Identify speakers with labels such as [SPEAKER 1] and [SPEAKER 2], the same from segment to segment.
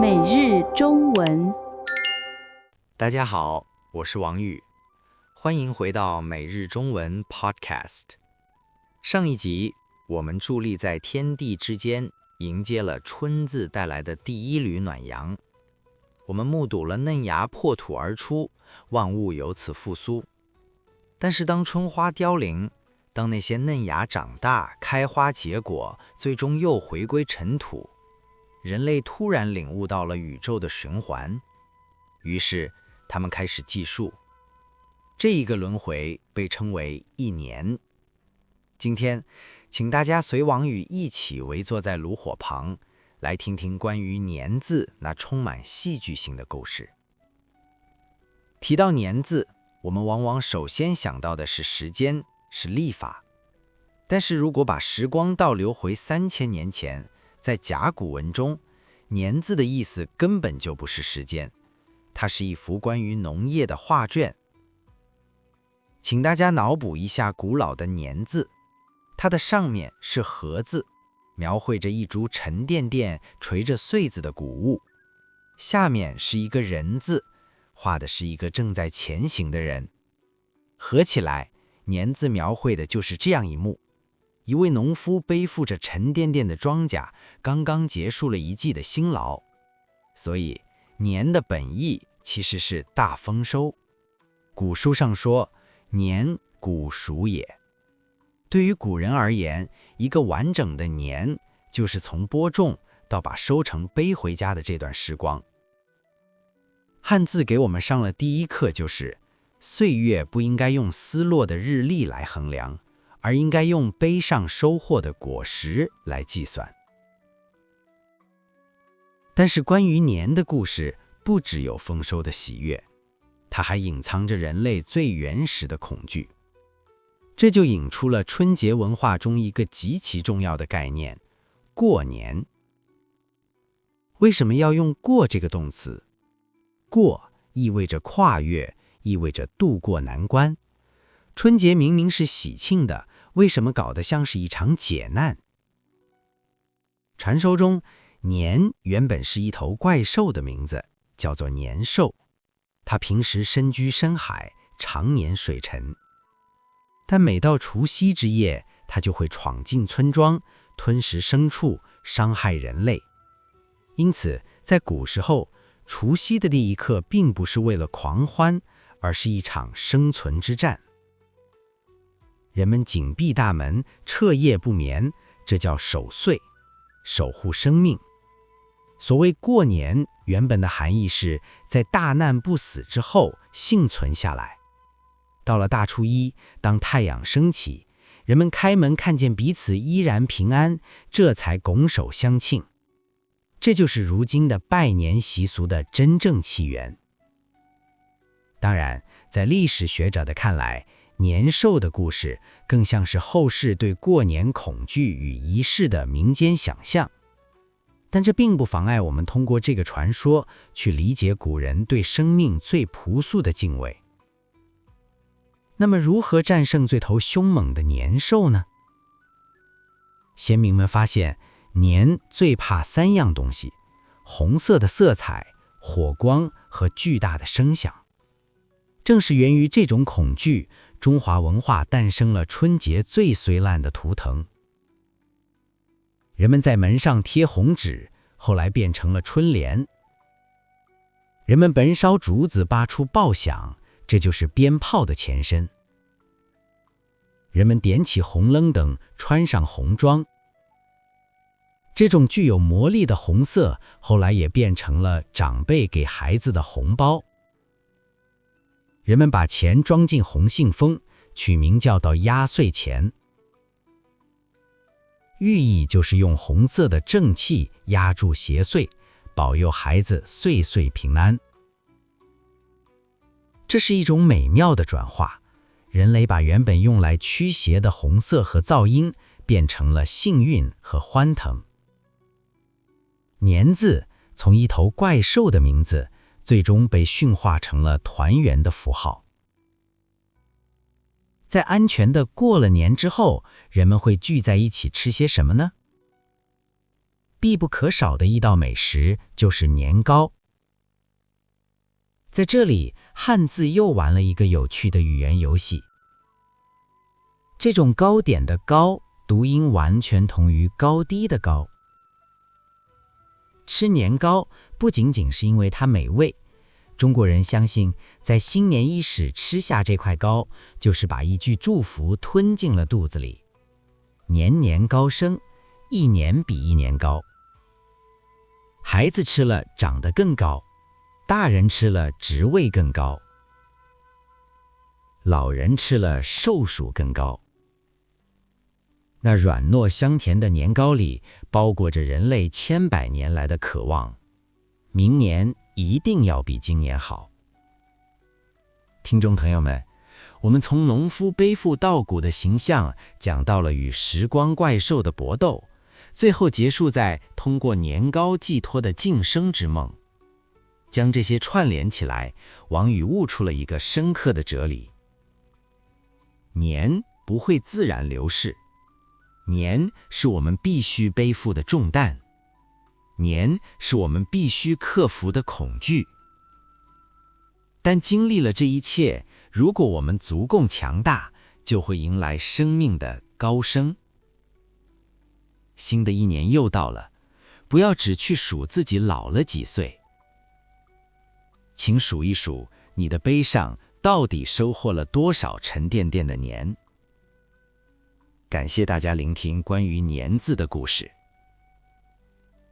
[SPEAKER 1] 每日中文，
[SPEAKER 2] 大家好，我是王宇，欢迎回到每日中文 Podcast。上一集，我们伫立在天地之间，迎接了春字带来的第一缕暖阳。我们目睹了嫩芽破土而出，万物由此复苏。但是当春花凋零，当那些嫩芽长大、开花结果，最终又回归尘土，人类突然领悟到了宇宙的循环，于是他们开始计数。这一个轮回被称为一年。今天，请大家随王宇一起围坐在炉火旁，来听听关于年字那充满戏剧性的故事。提到年字，我们往往首先想到的是时间，是历法。但是如果把时光倒流回3000年前，在甲骨文中，年字的意思根本就不是时间，它是一幅关于农业的画卷。请大家脑补一下古老的年字，它的上面是禾字，描绘着一株沉甸甸、垂着穗子的谷物；下面是一个人字，画的是一个正在前行的人。合起来，年字描绘的就是这样一幕：一位农夫背负着沉甸甸的庄稼，刚刚结束了一季的辛劳。所以，年的本意其实是大丰收。古书上说，年，谷黍也。对于古人而言，一个完整的年，就是从播种到把收成背回家的这段时光。汉字给我们上了第一课，就是岁月不应该用丝落的日历来衡量，而应该用碑上收获的果实来计算。但是关于年的故事，不只有丰收的喜悦，它还隐藏着人类最原始的恐惧。这就引出了春节文化中一个极其重要的概念——过年。为什么要用过这个动词？过意味着跨越，意味着渡过难关。春节明明是喜庆的，为什么搞得像是一场解难？传说中，年原本是一头怪兽的名字，叫做年兽。它平时深居深海，常年水沉。但每到除夕之夜，它就会闯进村庄，吞食牲畜，伤害人类。因此，在古时候，除夕的第一刻并不是为了狂欢，而是一场生存之战。人们紧闭大门，彻夜不眠，这叫守岁，守护生命。所谓过年，原本的含义是在大难不死之后幸存下来。到了大初一，当太阳升起，人们开门看见彼此依然平安，这才拱手相庆。这就是如今的拜年习俗的真正起源。当然，在历史学者的看来，年兽的故事更像是后世对过年恐惧与仪式的民间想象。但这并不妨碍我们通过这个传说去理解古人对生命最朴素的敬畏。那么如何战胜这头凶猛的年兽呢？先民们发现，年最怕3样东西：红色的色彩、火光和巨大的声响。正是源于这种恐惧，中华文化诞生了春节最燧烂的图腾。人们在门上贴红纸，后来变成了春联。人们焚烧竹子发出爆响，这就是鞭炮的前身。人们点起红灯灯，穿上红装。这种具有魔力的红色，后来也变成了长辈给孩子的红包。人们把钱装进红信封，取名叫做压岁钱。寓意就是用红色的正气压住邪祟，保佑孩子岁岁平安。这是一种美妙的转化，人类把原本用来驱邪的红色和噪音，变成了幸运和欢腾。年字从一头怪兽的名字，最终被驯化成了团圆的符号。在安全的过了年之后，人们会聚在一起吃些什么呢？必不可少的一道美食就是年糕。在这里，汉字又玩了一个有趣的语言游戏。这种糕点的糕读音完全同于高低的高。吃年糕不仅仅是因为它美味，中国人相信在新年伊始吃下这块糕，就是把一句祝福吞进了肚子里。年年高升，一年比一年高。孩子吃了长得更高，大人吃了职位更高，老人吃了寿数更高。那软糯香甜的年糕里包裹着人类千百年来的渴望，明年一定要比今年好。听众朋友们，我们从农夫背负稻谷的形象讲到了与时光怪兽的搏斗，最后结束在通过年糕寄托的晋升之梦。将这些串联起来，王宇悟出了一个深刻的哲理：年不会自然流逝，年是我们必须背负的重担，年是我们必须克服的恐惧。但经历了这一切，如果我们足够强大，就会迎来生命的高升。新的一年又到了，不要只去数自己老了几岁，请数一数你的碑上到底收获了多少沉甸甸的年。感谢大家聆听关于年字的故事。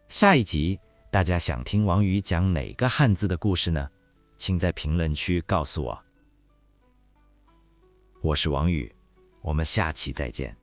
[SPEAKER 2] 下一集大家想听王宇讲哪个汉字的故事呢？请在评论区告诉我。我是王宇，我们下期再见。